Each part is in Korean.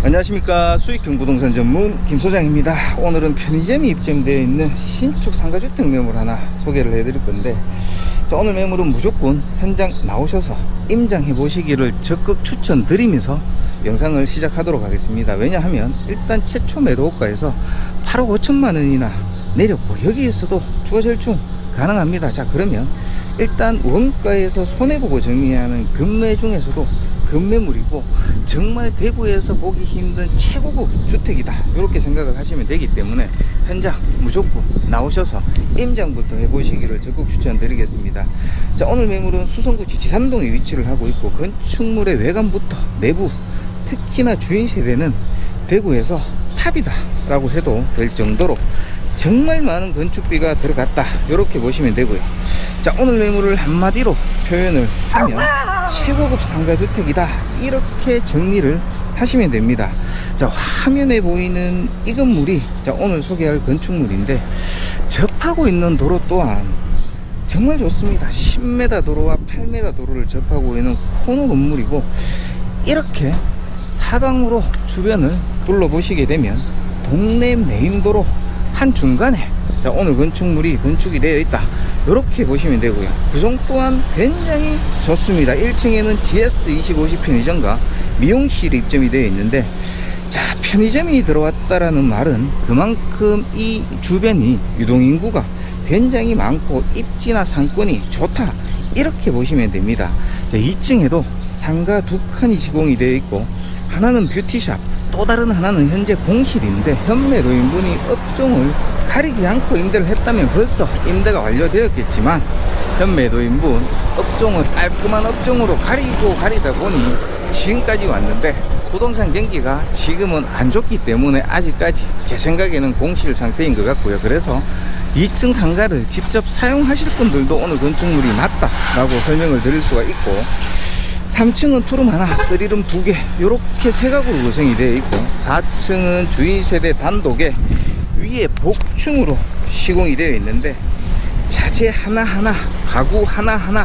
안녕하십니까. 수익형 부동산 전문 김소장입니다. 오늘은 편의점이 입점되어 있는 신축 상가주택 매물 하나 소개를 해드릴 건데, 오늘 매물은 무조건 현장 나오셔서 임장해 보시기를 적극 추천드리면서 영상을 시작하도록 하겠습니다. 왜냐하면 일단 최초 매도가에서 8억 5천만 원이나 내렸고, 여기에서도 추가 절충 가능합니다. 자, 그러면 일단 원가에서 손해보고 정리하는 금매 중에서도 금매물이고, 정말 대구에서 보기 힘든 최고급 주택이다, 이렇게 생각을 하시면 되기 때문에 현장 무조건 나오셔서 임장부터 해보시기를 적극 추천드리겠습니다. 자, 오늘 매물은 수성구 지산동에 위치를 하고 있고, 건축물의 외관부터 내부, 특히나 주인 세대는 대구에서 탑이다 라고 해도 될 정도로 정말 많은 건축비가 들어갔다, 이렇게 보시면 되고요. 자, 오늘 매물을 한마디로 표현을 하면 최고급 상가주택이다, 이렇게 정리를 하시면 됩니다. 자, 화면에 보이는 이 건물이 오늘 소개할 건축물인데, 접하고 있는 도로 또한 정말 좋습니다. 10m 도로와 8m 도로를 접하고 있는 코너 건물이고, 이렇게 사방으로 주변을 둘러보시게 되면 동네 메인도로 한중간에 오늘 건축물이 건축이 되어 있다, 이렇게 보시면 되고요. 구성 또한 굉장히 좋습니다. 1층에는 GS25시 편의점과 미용실이 입점이 되어 있는데, 자, 편의점이 들어왔다라는 말은 그만큼 이 주변이 유동인구가 굉장히 많고 입지나 상권이 좋다, 이렇게 보시면 됩니다. 자, 2층에도 상가 2칸이 시공이 되어 있고, 하나는 뷰티샵, 또 다른 하나는 현재 공실인데, 현매도인분이 업종을 가리지 않고 임대를 했다면 벌써 임대가 완료되었겠지만, 현매도인분 업종을 깔끔한 업종으로 가리다 보니 지금까지 왔는데, 부동산 경기가 지금은 안 좋기 때문에 아직까지 제 생각에는 공실 상태인 것 같고요. 그래서 2층 상가를 직접 사용하실 분들도 오늘 건축물이 맞다라고 설명을 드릴 수가 있고, 3층은 투룸 하나, 3룸 2개, 이렇게 세 가구로 구성이 되어 있고, 4층은 주인 세대 단독에 위에 복층으로 시공이 되어 있는데, 자재 하나하나, 가구 하나하나,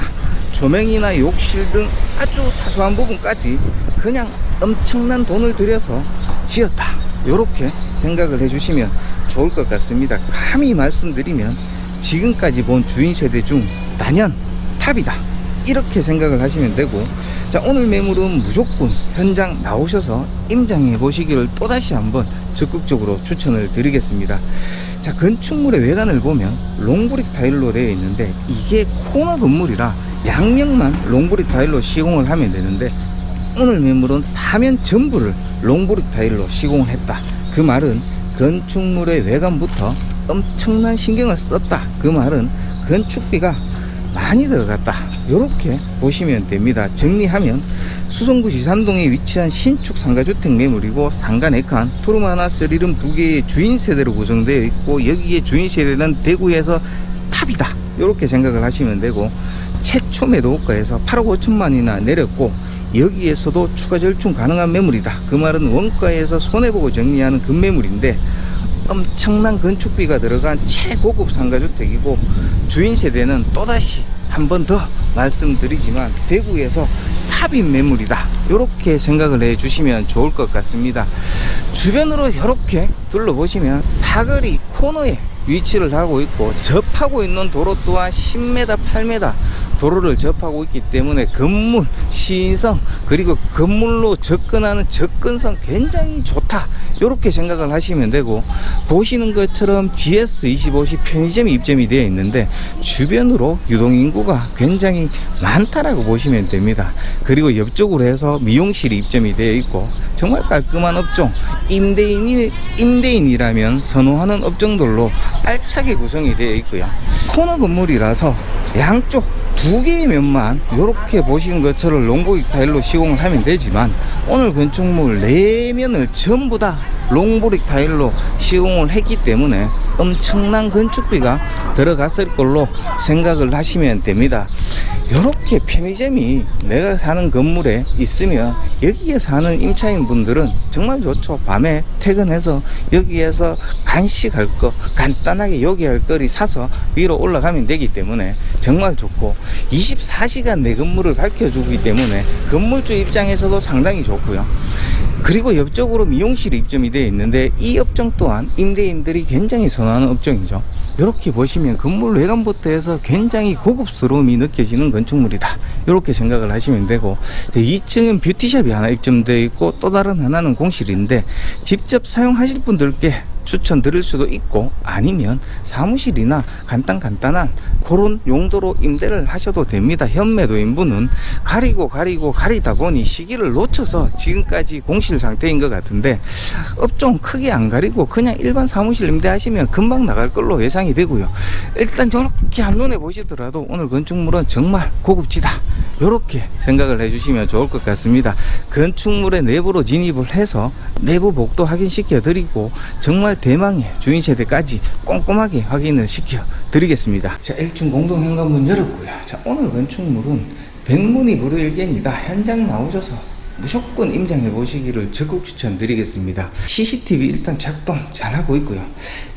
조명이나 욕실 등 아주 사소한 부분까지 그냥 엄청난 돈을 들여서 지었다, 이렇게 생각을 해주시면 좋을 것 같습니다. 감히 말씀드리면 지금까지 본 주인 세대 중 단연 탑이다, 이렇게 생각을 하시면 되고, 자, 오늘 매물은 무조건 현장 나오셔서 임장해 보시기를 또다시 한번 적극적으로 추천을 드리겠습니다. 자, 건축물의 외관을 보면 롱브릭 타일로 되어 있는데, 이게 코너 건물이라 양면만 롱브릭 타일로 시공을 하면 되는데, 오늘 매물은 사면 전부를 롱브릭 타일로 시공을 했다, 그 말은 건축물의 외관부터 엄청난 신경을 썼다, 그 말은 건축비가 많이 들어갔다, 이렇게 보시면 됩니다. 정리하면 수성구 지산동에 위치한 신축 상가주택 매물이고, 상가 4칸, 투룸 하나, 3룸 2개의 주인 세대로 구성되어 있고, 여기에 주인 세대는 대구에서 탑이다, 이렇게 생각을 하시면 되고, 최초 매도가에서 8억 5천만 원이나 내렸고, 여기에서도 추가 절충 가능한 매물이다, 그 말은 원가에서 손해보고 정리하는 금매물인데, 엄청난 건축비가 들어간 최고급 상가주택이고, 주인 세대는 또다시 한 번 더 말씀드리지만 대구에서 탑인 매물이다, 이렇게 생각을 해 주시면 좋을 것 같습니다. 주변으로 이렇게 둘러보시면 사거리 코너에 위치를 하고 있고, 접하고 있는 도로 또한 10m 8m 도로를 접하고 있기 때문에 건물 시인성, 그리고 건물로 접근하는 접근성 굉장히 좋다, 이렇게 생각을 하시면 되고, 보시는 것처럼 GS25시 편의점이 입점이 되어 있는데 주변으로 유동인구가 굉장히 많다라고 보시면 됩니다. 그리고 옆쪽으로 해서 미용실이 입점이 되어 있고, 정말 깔끔한 업종, 임대인이라면 선호하는 업종들로 알차게 구성이 되어 있고요. 코너 건물이라서 양쪽 2개의 면만 이렇게 보시는 것처럼 롱브릭 타일로 시공을 하면 되지만, 오늘 건축물 4면을 전부 다 롱브릭 타일로 시공을 했기 때문에 엄청난 건축비가 들어갔을 걸로 생각을 하시면 됩니다. 이렇게 편의점이 내가 사는 건물에 있으면 여기에 사는 임차인 분들은 정말 좋죠. 밤에 퇴근해서 여기에서 간식할 거, 간단하게 요기할 거리 사서 위로 올라가면 되기 때문에 정말 좋고, 24시간 내 건물을 밝혀주기 때문에 건물주 입장에서도 상당히 좋고요. 그리고 옆쪽으로 미용실이 입점이 되어 있는데 이 업종 또한 임대인들이 굉장히 선호하는 업종이죠. 이렇게 보시면 건물 외관부터 해서 굉장히 고급스러움이 느껴지는 건축물이다, 이렇게 생각을 하시면 되고, 2층은 뷰티샵이 하나 입점되어 있고 또 다른 하나는 공실인데 직접 사용하실 분들께 추천드릴 수도 있고, 아니면 사무실이나 간단한 그런 용도로 임대를 하셔도 됩니다. 현매도인분은 가리다 보니 시기를 놓쳐서 지금까지 공실 상태인 것 같은데, 업종 크게 안 가리고 그냥 일반 사무실 임대하시면 금방 나갈 걸로 예상이 되고요. 일단 저렇게 한눈에 보시더라도 오늘 건축물은 정말 고급지다, 이렇게 생각을 해주시면 좋을 것 같습니다. 건축물의 내부로 진입을 해서 내부 복도 확인시켜 드리고 정말 대망의 주인 세대까지 꼼꼼하게 확인을 시켜 드리겠습니다. 자, 1층 공동 현관문 열었고요. 자, 오늘 건축물은 백문이 불여일견이다. 현장 나오셔서 무조건 임장해 보시기를 적극 추천드리겠습니다. CCTV 일단 작동 잘하고 있고요.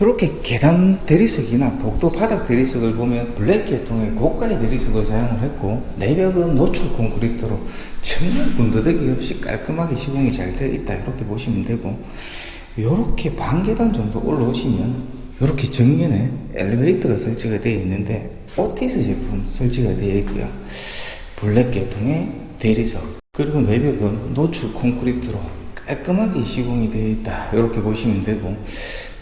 이렇게 계단 대리석이나 복도 바닥 대리석을 보면 블랙 계통의 고가의 대리석을 사용을 했고, 내벽은 노출 콘크리트로 정말 군더더기 없이 깔끔하게 시공이 잘 되어 있다, 이렇게 보시면 되고, 이렇게 반 계단 정도 올라오시면 이렇게 정면에 엘리베이터가 설치가 되어 있는데 오티스 제품 설치가 되어 있고요. 블랙 계통의 대리석, 그리고 내벽은 노출 콘크리트로 깔끔하게 시공이 되어 있다, 이렇게 보시면 되고,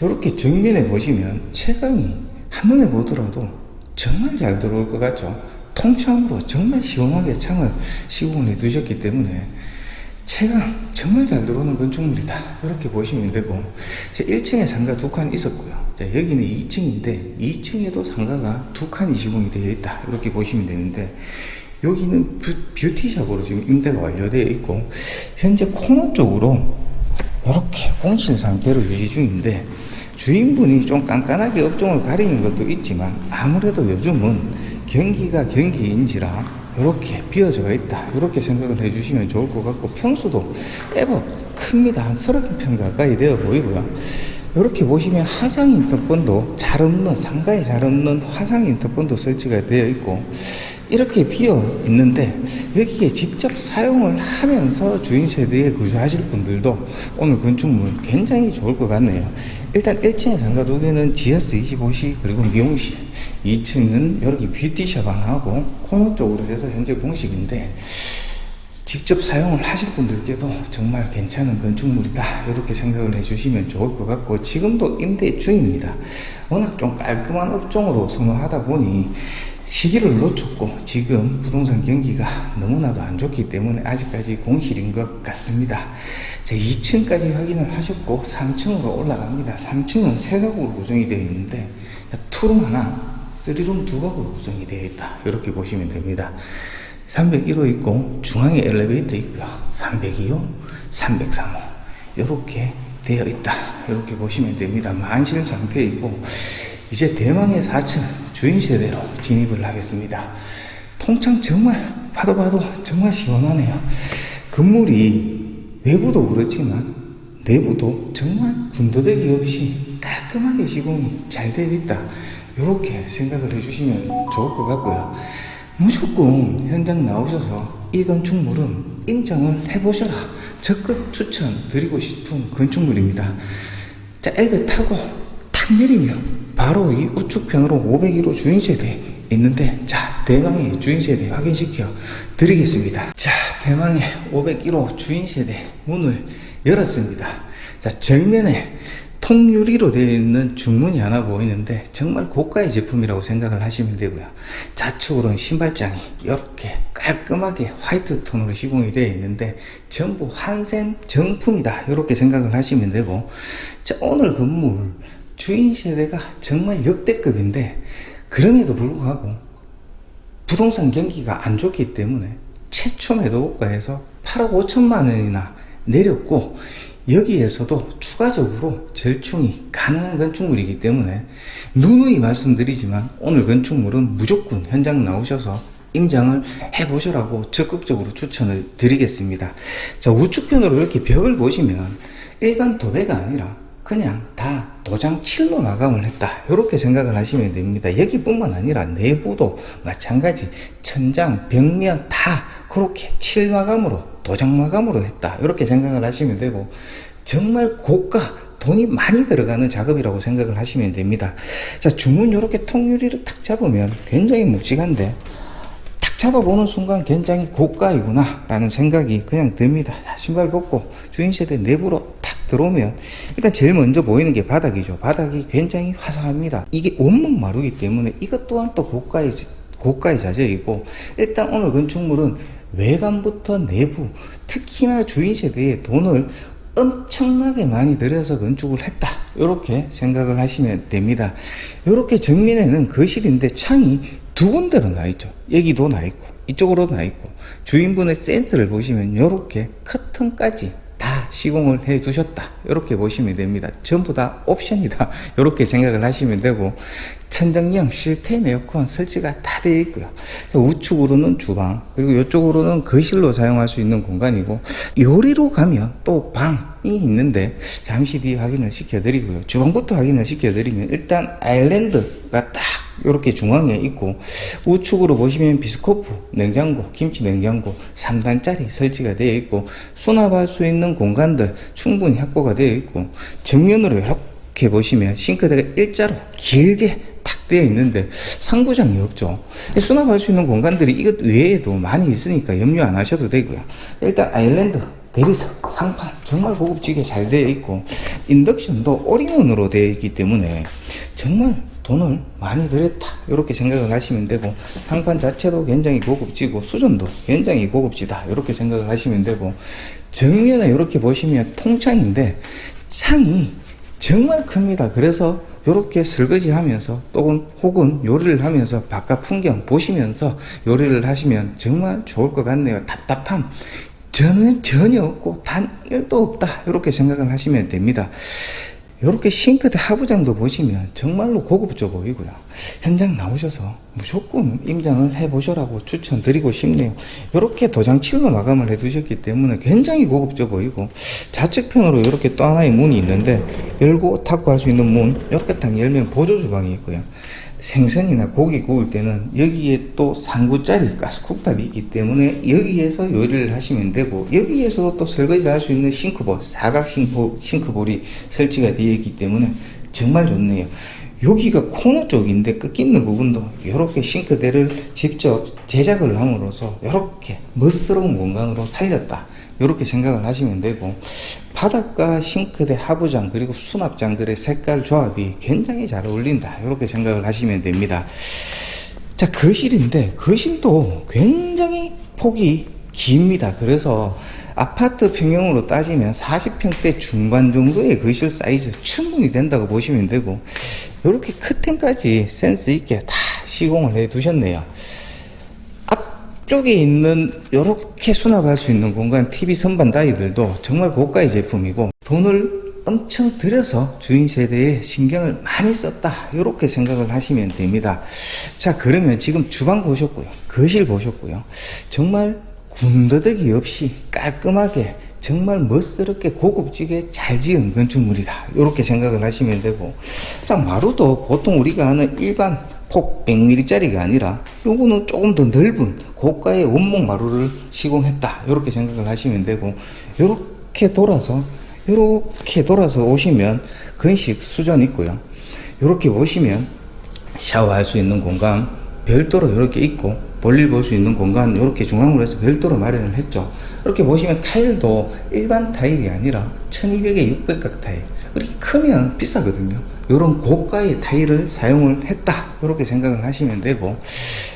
이렇게 정면에 보시면 채광이 한눈에 보더라도 정말 잘 들어올 것 같죠. 통창으로 정말 시원하게 창을 시공을 해 두셨기 때문에 채광 정말 잘 들어오는 건축물이다, 이렇게 보시면 되고, 1층에 상가 2칸 있었고요. 자, 여기는 2층인데 2층에도 상가가 2칸이 시공이 되어 있다, 이렇게 보시면 되는데, 여기는 뷰티샵으로 지금 임대가 완료되어 있고, 현재 코너 쪽으로 이렇게 공실 상태로 유지 중인데, 주인분이 좀 깐깐하게 업종을 가리는 것도 있지만 아무래도 요즘은 경기가 경기인지라 이렇게 비어져 있다, 이렇게 생각을 해주시면 좋을 것 같고, 평수도 애법 큽니다. 한 30평 가까이 되어 보이고요. 이렇게 보시면 화상 인터폰도 잘 없는, 상가에 잘 없는 화상 인터폰도 설치가 되어 있고, 이렇게 비어 있는데 여기에 직접 사용을 하면서 주인 세대에 거주하실 분들도 오늘 건축물 굉장히 좋을 것 같네요. 일단 1층에 상가 2개는 GS25시 그리고 미용실, 2층은 이렇게 뷰티샵 하나 하고 코너 쪽으로 해서 현재 공식인데, 직접 사용을 하실 분들께도 정말 괜찮은 건축물이다, 이렇게 생각을 해주시면 좋을 것 같고, 지금도 임대 중입니다. 워낙 좀 깔끔한 업종으로 선호하다 보니 시기를 놓쳤고 지금 부동산 경기가 너무나도 안 좋기 때문에 아직까지 공실인 것 같습니다. 자, 2층까지 확인을 하셨고 3층으로 올라갑니다. 3층은 3가구로 구성이 되어 있는데 투룸 하나, 3룸 2가구로 구성이 되어 있다, 이렇게 보시면 됩니다. 301호 있고 중앙에 엘리베이터 있고요. 302호, 303호 이렇게 되어 있다, 이렇게 보시면 됩니다. 만실 상태이고 이제 대망의 4층 주인 세대로 진입을 하겠습니다. 통창 정말 봐도 정말 시원하네요. 건물이 외부도 그렇지만 내부도 정말 군더더기 없이 깔끔하게 시공이 잘 되어 있다, 이렇게 생각을 해주시면 좋을 것 같고요. 무조건 현장 나오셔서 이 건축물은 임장을 해보셔라, 적극 추천드리고 싶은 건축물입니다. 자, 엘베 타고 탁 내리면 바로 이 우측편으로 501호 주인세대 있는데, 자, 대망의 주인세대 확인시켜 드리겠습니다. 자, 대망의 501호 주인세대 문을 열었습니다. 자, 정면에 통유리로 되어 있는 중문이 하나 보이는데 정말 고가의 제품이라고 생각을 하시면 되고요. 좌측으로는 신발장이 이렇게 깔끔하게 화이트 톤으로 시공이 되어 있는데 전부 한샘 정품이다, 이렇게 생각을 하시면 되고, 자, 오늘 건물 주인 세대가 정말 역대급인데 그럼에도 불구하고 부동산 경기가 안 좋기 때문에 최초 매도가에서 8억 5천만 원이나 내렸고, 여기에서도 추가적으로 절충이 가능한 건축물이기 때문에 누누이 말씀드리지만 오늘 건축물은 무조건 현장 나오셔서 임장을 해보시라고 적극적으로 추천을 드리겠습니다. 자, 우측편으로 이렇게 벽을 보시면 일반 도배가 아니라 그냥 다 도장 칠로 마감을 했다, 이렇게 생각을 하시면 됩니다. 여기뿐만 아니라 내부도 마찬가지 천장, 벽면 다 그렇게 칠 마감으로, 도장 마감으로 했다, 이렇게 생각을 하시면 되고, 정말 고가, 돈이 많이 들어가는 작업이라고 생각을 하시면 됩니다. 자, 주문 이렇게 통유리를 탁 잡으면 굉장히 묵직한데 탁 잡아보는 순간 굉장히 고가이구나 라는 생각이 그냥 듭니다. 자, 신발 벗고 주인세대 내부로 탁 들어오면 일단 제일 먼저 보이는 게 바닥이죠. 바닥이 굉장히 화사합니다. 이게 원목 마루이기 때문에 이것 또한 또 고가의 자재이고, 일단 오늘 건축물은 외관부터 내부, 특히나 주인세대에 돈을 엄청나게 많이 들여서 건축을 했다, 이렇게 생각을 하시면 됩니다. 이렇게 정면에는 거실인데 창이 두 군데로 나 있죠. 여기도 나 있고 이쪽으로도 나 있고, 주인분의 센스를 보시면 이렇게 커튼까지 다 시공을 해 두셨다, 이렇게 보시면 됩니다. 전부 다 옵션이다, 이렇게 생각을 하시면 되고, 천정형 시스템 에어컨 설치가 다 되어 있고요. 우측으로는 주방, 그리고 이쪽으로는 거실로 사용할 수 있는 공간이고, 요리로 가면 또 방이 있는데 잠시 뒤에 확인을 시켜드리고요. 주방부터 확인을 시켜드리면 일단 아일랜드가 딱 이렇게 중앙에 있고, 우측으로 보시면 비스코프 냉장고, 김치 냉장고 3단짜리 설치가 되어 있고, 수납할 수 있는 공간들 충분히 확보가 되어 있고, 정면으로 이렇게 보시면 싱크대가 일자로 길게 탁 되어 있는데 상부장이 없죠. 수납할 수 있는 공간들이 이것 외에도 많이 있으니까 염려 안 하셔도 되고요. 일단 아일랜드 대리석, 상판 정말 고급지게 잘 되어 있고, 인덕션도 올인원으로 되어 있기 때문에 정말 돈을 많이 들였다, 이렇게 생각을 하시면 되고, 상판 자체도 굉장히 고급지고 수전도 굉장히 고급지다, 이렇게 생각을 하시면 되고, 정면에 이렇게 보시면 통창인데 창이 정말 큽니다. 그래서 이렇게 설거지 하면서 혹은 요리를 하면서 바깥 풍경 보시면서 요리를 하시면 정말 좋을 것 같네요. 답답함 저는 전혀 없고 단 1도 없다, 이렇게 생각을 하시면 됩니다. 이렇게 싱크대 하부장도 보시면 정말로 고급져 보이고요. 현장 나오셔서 무조건 임장을 해보셔라고 추천드리고 싶네요. 이렇게 도장칠로 마감을 해두셨기 때문에 굉장히 고급져 보이고, 좌측편으로 이렇게 또 하나의 문이 있는데 열고 닫고 할 수 있는 문, 이렇게 딱 열면 보조 주방이 있고요. 생선이나 고기 구울 때는 여기에 또 3구짜리 가스쿡탑이 있기 때문에 여기에서 요리를 하시면 되고, 여기에서도 또 설거지 할 수 있는 싱크볼, 사각 싱크볼이 설치가 되어 있기 때문에 정말 좋네요. 여기가 코너 쪽인데 끝 있는 부분도 이렇게 싱크대를 직접 제작을 함으로써 이렇게 멋스러운 공간으로 살렸다, 이렇게 생각을 하시면 되고, 바닥과 싱크대 하부장 그리고 수납장들의 색깔 조합이 굉장히 잘 어울린다, 이렇게 생각을 하시면 됩니다. 자, 거실인데 거실도 굉장히 폭이 깁니다. 그래서 아파트 평형으로 따지면 40평대 중반 정도의 거실 사이즈 충분히 된다고 보시면 되고, 이렇게 커튼까지 센스 있게 다 시공을 해 두셨네요. 앞쪽에 있는 이렇게 수납할 수 있는 공간, TV 선반 다이들도 정말 고가의 제품이고, 돈을 엄청 들여서 주인 세대에 신경을 많이 썼다, 이렇게 생각을 하시면 됩니다. 자, 그러면 지금 주방 보셨고요, 거실 보셨고요, 정말 군더더기 없이 깔끔하게 정말 멋스럽게 고급지게 잘 지은 건축물이다, 이렇게 생각을 하시면 되고, 자, 마루도 보통 우리가 아는 일반 폭 100mm짜리가 아니라 요거는 조금 더 넓은 고가의 원목 마루를 시공했다, 이렇게 생각을 하시면 되고, 이렇게 돌아서 오시면 건식 수전 있고요. 이렇게 보시면 샤워할 수 있는 공간 별도로 이렇게 있고, 볼일 볼 수 있는 공간 이렇게 중앙으로 해서 별도로 마련을 했죠. 이렇게 보시면 타일도 일반 타일이 아니라 1200에 600각 타일, 이렇게 크면 비싸거든요. 이런 고가의 타일을 사용을 했다, 이렇게 생각을 하시면 되고,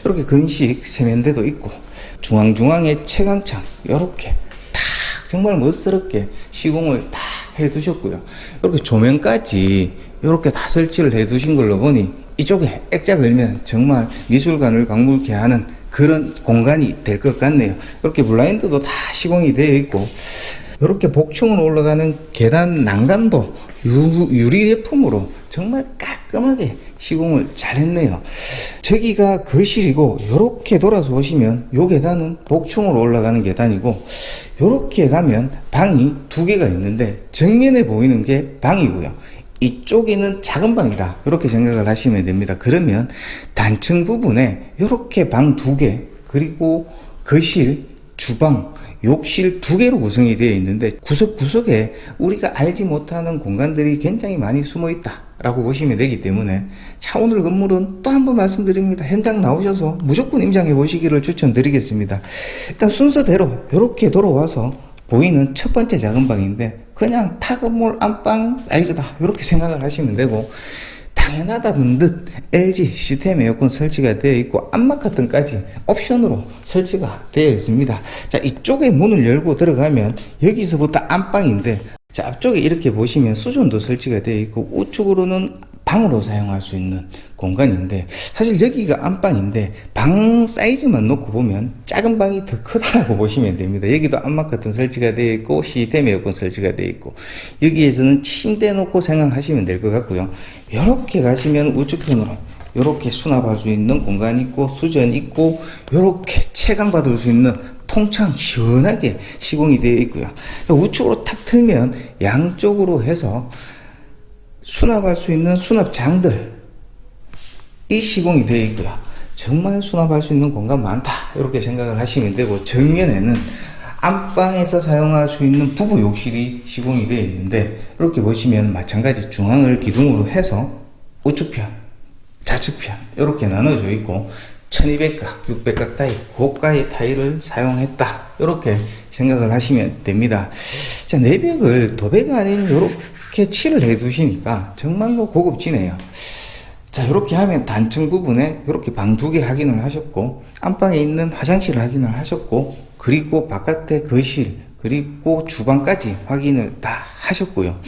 이렇게 건식 세면대도 있고, 중앙에 채광창 이렇게 탁 정말 멋스럽게 시공을 다 해 두셨고요. 이렇게 조명까지 이렇게 다 설치를 해 두신 걸로 보니 이쪽에 액자 걸면 정말 미술관을 방문케 하는 그런 공간이 될 것 같네요. 이렇게 블라인드도 다 시공이 되어 있고, 이렇게 복층으로 올라가는 계단 난간도 유리 제품으로 정말 깔끔하게 시공을 잘 했네요. 저기가 거실이고, 요렇게 돌아서 보시면 요 계단은 복층으로 올라가는 계단이고, 요렇게 가면 방이 두 개가 있는데 정면에 보이는 게 방이고요. 이쪽에는 작은 방이다, 이렇게 생각을 하시면 됩니다. 그러면 단층 부분에 이렇게 방 두 개, 그리고 거실, 주방, 욕실 두 개로 구성이 되어 있는데, 구석구석에 우리가 알지 못하는 공간들이 굉장히 많이 숨어 있다 라고 보시면 되기 때문에, 자, 오늘 건물은 또 한번 말씀드립니다. 현장 나오셔서 무조건 임장해 보시기를 추천드리겠습니다. 일단 순서대로 이렇게 돌아와서 보이는 첫 번째 작은 방인데, 그냥 타 건물 안방 사이즈다, 이렇게 생각을 하시면 되고, 당연하다는 듯 LG 시스템 에어컨 설치가 되어 있고, 안마 커튼까지 옵션으로 설치가 되어 있습니다. 자, 이쪽에 문을 열고 들어가면 여기서부터 안방인데, 자, 앞쪽에 이렇게 보시면 수전도 설치가 되어 있고, 우측으로는 방으로 사용할 수 있는 공간인데, 사실 여기가 안방인데 방 사이즈만 놓고 보면 작은 방이 더 크다고 보시면 됩니다. 여기도 안마 커튼 설치가 되어 있고, 시스템 에어컨 설치가 되어 있고, 여기에서는 침대 놓고 생각하시면 될 것 같고요. 이렇게 가시면 우측편으로 이렇게 수납할 수 있는 공간이 있고, 수전 있고, 이렇게 채광받을 수 있는 통창 시원하게 시공이 되어 있고요. 우측으로 탁 틀면 양쪽으로 해서 수납할 수 있는 수납장들 이 시공이 되어 있고요. 정말 수납할 수 있는 공간 많다, 이렇게 생각을 하시면 되고, 정면에는 안방에서 사용할 수 있는 부부 욕실이 시공이 되어 있는데, 이렇게 보시면 마찬가지 중앙을 기둥으로 해서 우측편, 좌측편 이렇게 나눠져 있고, 1200각, 600각 타일, 고가의 타일을 사용했다, 이렇게 생각을 하시면 됩니다. 자, 내벽을 도배가 아닌 이렇게 칠을 해 두시니까 정말로 고급지네요. 자, 이렇게 하면 단층 부분에 이렇게 방 두 개 확인을 하셨고, 안방에 있는 화장실을 확인을 하셨고, 그리고 바깥에 거실, 그리고 주방까지 확인을 다 하셨고요.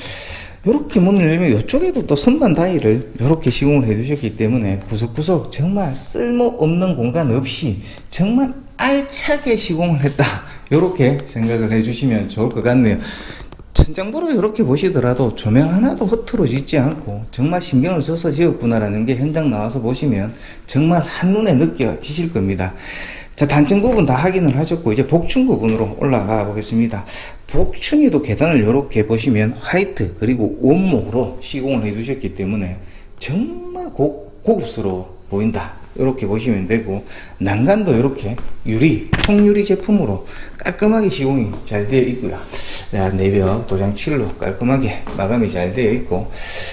이렇게 문을 열면 이쪽에도 또 선반 다이를 이렇게 시공을 해 두셨기 때문에 구석구석 정말 쓸모없는 공간 없이 정말 알차게 시공을 했다, 이렇게 생각을 해 주시면 좋을 것 같네요. 천장보로 이렇게 보시더라도 조명 하나도 흐트러지지 않고 정말 신경을 써서 지었구나라는 게 현장 나와서 보시면 정말 한눈에 느껴지실 겁니다. 자, 단층 부분 다 확인을 하셨고, 이제 복층 부분으로 올라가 보겠습니다. 복층에도 계단을 이렇게 보시면 화이트 그리고 원목으로 시공을 해 두셨기 때문에 정말 고급스러워 보인다, 이렇게 보시면 되고, 난간도 이렇게 유리, 통유리 제품으로 깔끔하게 시공이 잘 되어 있고요. 자, 내벽 도장칠로 깔끔하게 마감이 잘 되어 있고,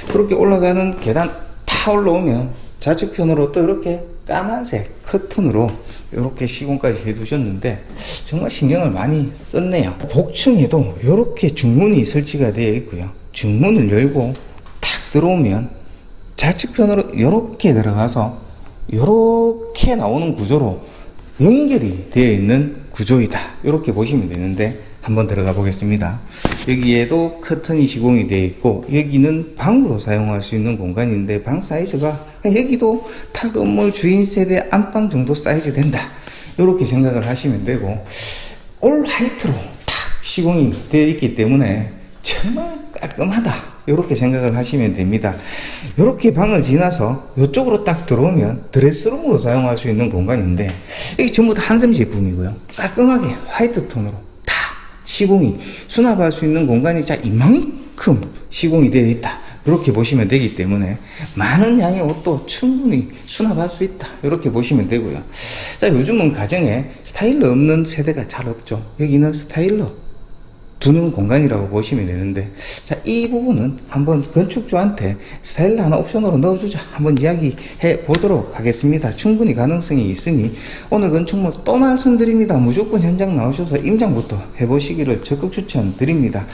그렇게 올라가는 계단 타 올라오면 좌측편으로 또 이렇게 까만색 커튼으로 이렇게 시공까지 해 두셨는데 정말 신경을 많이 썼네요. 복층에도 이렇게 중문이 설치가 되어 있고요. 중문을 열고 탁 들어오면 좌측편으로 이렇게 들어가서 이렇게 나오는 구조로 연결이 되어 있는 구조이다, 이렇게 보시면 되는데, 한번 들어가 보겠습니다. 여기에도 커튼이 시공이 되어 있고, 여기는 방으로 사용할 수 있는 공간인데, 방 사이즈가 여기도 타 건물 주인 세대 안방 정도 사이즈 된다, 이렇게 생각을 하시면 되고, 올 화이트로 탁 시공이 되어 있기 때문에 정말 깔끔하다, 이렇게 생각을 하시면 됩니다. 이렇게 방을 지나서 이쪽으로 딱 들어오면 드레스룸으로 사용할 수 있는 공간인데, 이게 전부 다 한샘 제품이고요. 깔끔하게 화이트 톤으로 시공이 수납할 수 있는 공간이 자 이만큼 시공이 되어 있다, 이렇게 보시면 되기 때문에 많은 양의 옷도 충분히 수납할 수 있다, 이렇게 보시면 되고요. 자, 요즘은 가정에 스타일러 없는 세대가 잘 없죠. 여기는 스타일러 두는 공간이라고 보시면 되는데, 자, 이 부분은 한번 건축주한테 스타일러 하나 옵션으로 넣어주자, 한번 이야기해 보도록 하겠습니다. 충분히 가능성이 있으니 오늘 건축물 또 말씀드립니다. 무조건 현장 나오셔서 임장부터 해보시기를 적극 추천드립니다.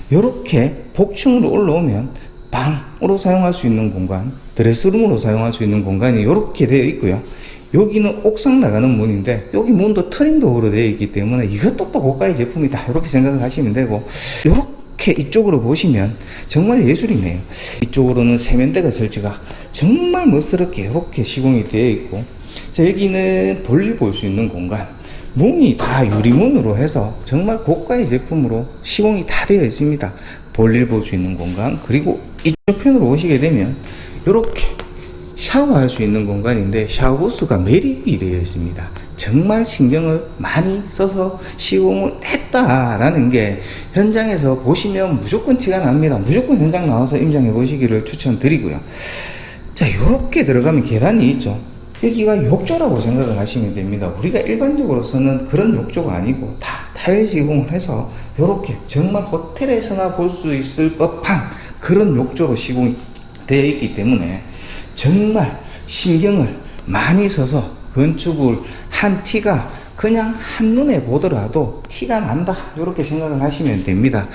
이렇게 복층으로 올라오면 방으로 사용할 수 있는 공간, 드레스룸으로 사용할 수 있는 공간이 이렇게 되어 있고요. 여기는 옥상 나가는 문인데, 여기 문도 트림도어로 되어 있기 때문에 이것도 또 고가의 제품이다, 이렇게 생각을 하시면 되고, 이렇게 이쪽으로 보시면 정말 예술이네요. 이쪽으로는 세면대가 설치가 정말 멋스럽게 이렇게 시공이 되어 있고, 자, 여기는 볼일 볼 수 있는 공간, 문이 다 유리문으로 해서 정말 고가의 제품으로 시공이 다 되어 있습니다. 볼일 볼 수 있는 공간, 그리고 이쪽 편으로 오시게 되면 이렇게 샤워할 수 있는 공간인데 샤워부스가 매립이 되어 있습니다. 정말 신경을 많이 써서 시공을 했다라는 게 현장에서 보시면 무조건 티가 납니다. 무조건 현장 나와서 임장해 보시기를 추천드리고요. 자, 요렇게 들어가면 계단이 있죠. 여기가 욕조라고 생각을 하시면 됩니다. 우리가 일반적으로 쓰는 그런 욕조가 아니고 다 타일 시공을 해서 요렇게 정말 호텔에서나 볼 수 있을 법한 그런 욕조로 시공이 되어 있기 때문에 정말 신경을 많이 써서 건축을 한 티가 그냥 한눈에 보더라도 티가 난다, 이렇게 생각을 하시면 됩니다.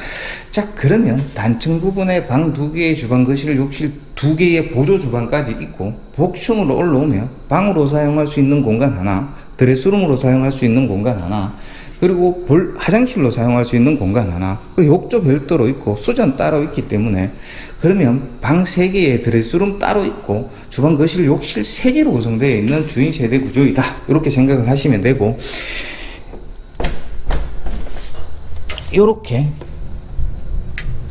자, 그러면 단층 부분에 방 2개의 주방, 거실, 욕실 2개의 보조 주방까지 있고 복층으로 올라오면 방으로 사용할 수 있는 공간 하나, 드레스룸으로 사용할 수 있는 공간 하나, 그리고 화장실로 사용할 수 있는 공간 하나, 그리고 욕조 별도로 있고 수전 따로 있기 때문에 그러면 방 3개에 드레스룸 따로 있고 주방, 거실, 욕실 3개로 구성되어 있는 주인 세대 구조이다, 이렇게 생각을 하시면 되고, 이렇게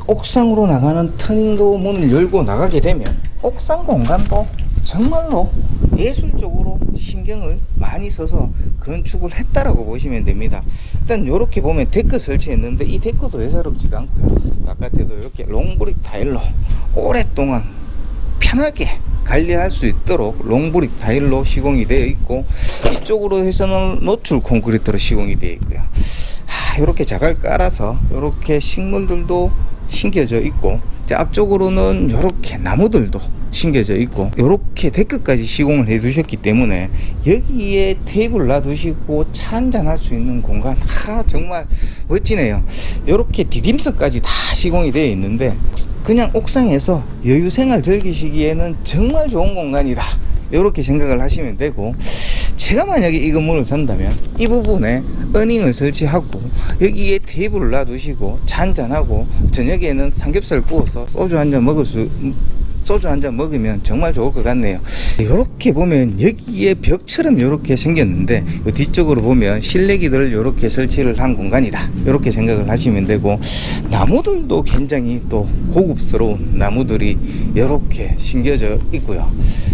옥상으로 나가는 터닝도 문을 열고 나가게 되면 옥상 공간도 정말로 예술적으로 신경을 많이 써서 건축을 했다라고 보시면 됩니다. 일단 이렇게 보면 데크 설치했는데 이 데크도 예사롭지가 않고요. 바깥에도 이렇게 롱브릭 타일로 오랫동안 편하게 관리할 수 있도록 롱브릭 타일로 시공이 되어 있고, 이쪽으로 해서는 노출 콘크리트로 시공이 되어 있고요. 이렇게 자갈 깔아서 이렇게 식물들도 심겨져 있고, 앞쪽으로는 이렇게 나무들도 심겨져 있고, 이렇게 데크까지 시공을 해 두셨기 때문에 여기에 테이블 놔두시고 차 한잔 할 수 있는 공간, 정말 멋지네요. 이렇게 디딤석까지 다 시공이 되어 있는데 그냥 옥상에서 여유 생활 즐기시기에는 정말 좋은 공간이다, 이렇게 생각을 하시면 되고, 제가 만약에 이 건물을 산다면 이 부분에 어닝을 설치하고 여기에 테이블을 놔두시고 차 한잔하고 저녁에는 삼겹살 구워서 소주 한잔 먹으면 정말 좋을 것 같네요. 이렇게 보면 여기에 벽처럼 이렇게 생겼는데 뒤쪽으로 보면 실내기들을 이렇게 설치를 한 공간이다, 이렇게 생각을 하시면 되고, 나무들도 굉장히 또 고급스러운 나무들이 이렇게 심겨져 있고요.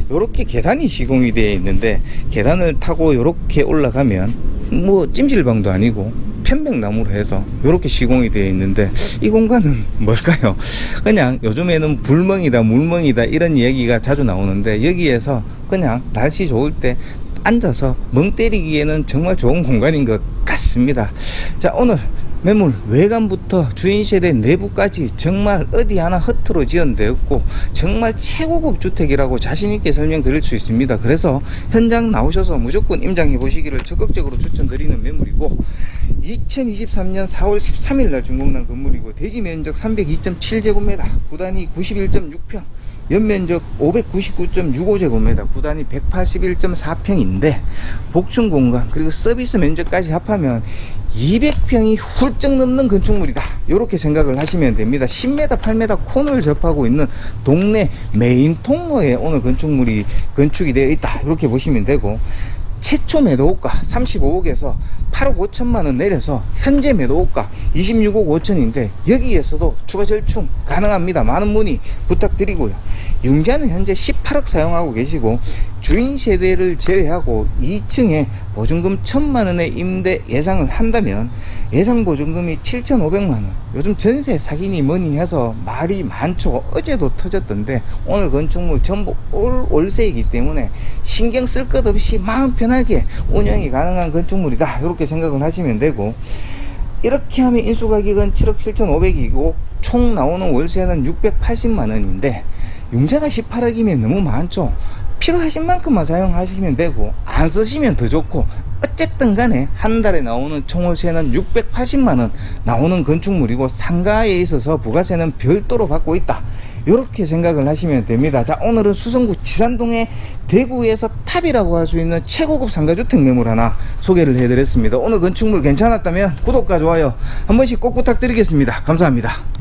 이렇게 계단이 시공이 되어 있는데 계단을 타고 이렇게 올라가면 뭐 찜질방도 아니고 편백나무로 해서 이렇게 시공이 되어 있는데 이 공간은 뭘까요? 그냥 요즘에는 불멍이다, 물멍이다 이런 얘기가 자주 나오는데 여기에서 그냥 날씨 좋을 때 앉아서 멍 때리기에는 정말 좋은 공간인 것 같습니다. 자, 오늘 매물 외관부터 주인실의 내부까지 정말 어디 하나 허투루 지연되었고 정말 최고급 주택이라고 자신있게 설명드릴 수 있습니다. 그래서 현장 나오셔서 무조건 임장해 보시기를 적극적으로 추천드리는 매물이고, 2023년 4월 13일 날 준공난 건물이고, 대지 면적 302.7제곱미터, 구단위 91.6평, 연면적 599.65제곱미터, 구단위 181.4평인데 복층 공간 그리고 서비스 면적까지 합하면 200평이 훌쩍 넘는 건축물이다, 이렇게 생각을 하시면 됩니다. 10m 8m 코너를 접하고 있는 동네 메인 통로에 오늘 건축물이 건축이 되어 있다, 이렇게 보시면 되고, 최초 매도호가 35억에서 8억 5천만원 내려서 현재 매도호가 26억 5천인데 여기에서도 추가 절충 가능합니다. 많은 문의 부탁드리고요. 융자는 현재 18억 사용하고 계시고 주인 세대를 제외하고 2층에 보증금 1,000만원의 임대 예상을 한다면 예상 보증금이 7,500만원. 요즘 전세 사기니 뭐니 해서 말이 많죠. 어제도 터졌던데 오늘 건축물 전부 월세이기 때문에 신경 쓸 것 없이 마음 편하게 운영이 가능한 건축물이다, 이렇게 생각을 하시면 되고, 이렇게 하면 인수가격은 7억 7,500이고 총 나오는 월세는 680만원인데 융자가 18억이면 너무 많죠. 필요하신 만큼만 사용하시면 되고 안 쓰시면 더 좋고, 어쨌든 간에 한 달에 나오는 총월세는 680만원 나오는 건축물이고 상가에 있어서 부가세는 별도로 받고 있다, 이렇게 생각을 하시면 됩니다. 자, 오늘은 수성구 지산동의 대구에서 탑이라고 할 수 있는 최고급 상가주택 매물 하나 소개를 해드렸습니다. 오늘 건축물 괜찮았다면 구독과 좋아요 한 번씩 꼭 부탁드리겠습니다. 감사합니다.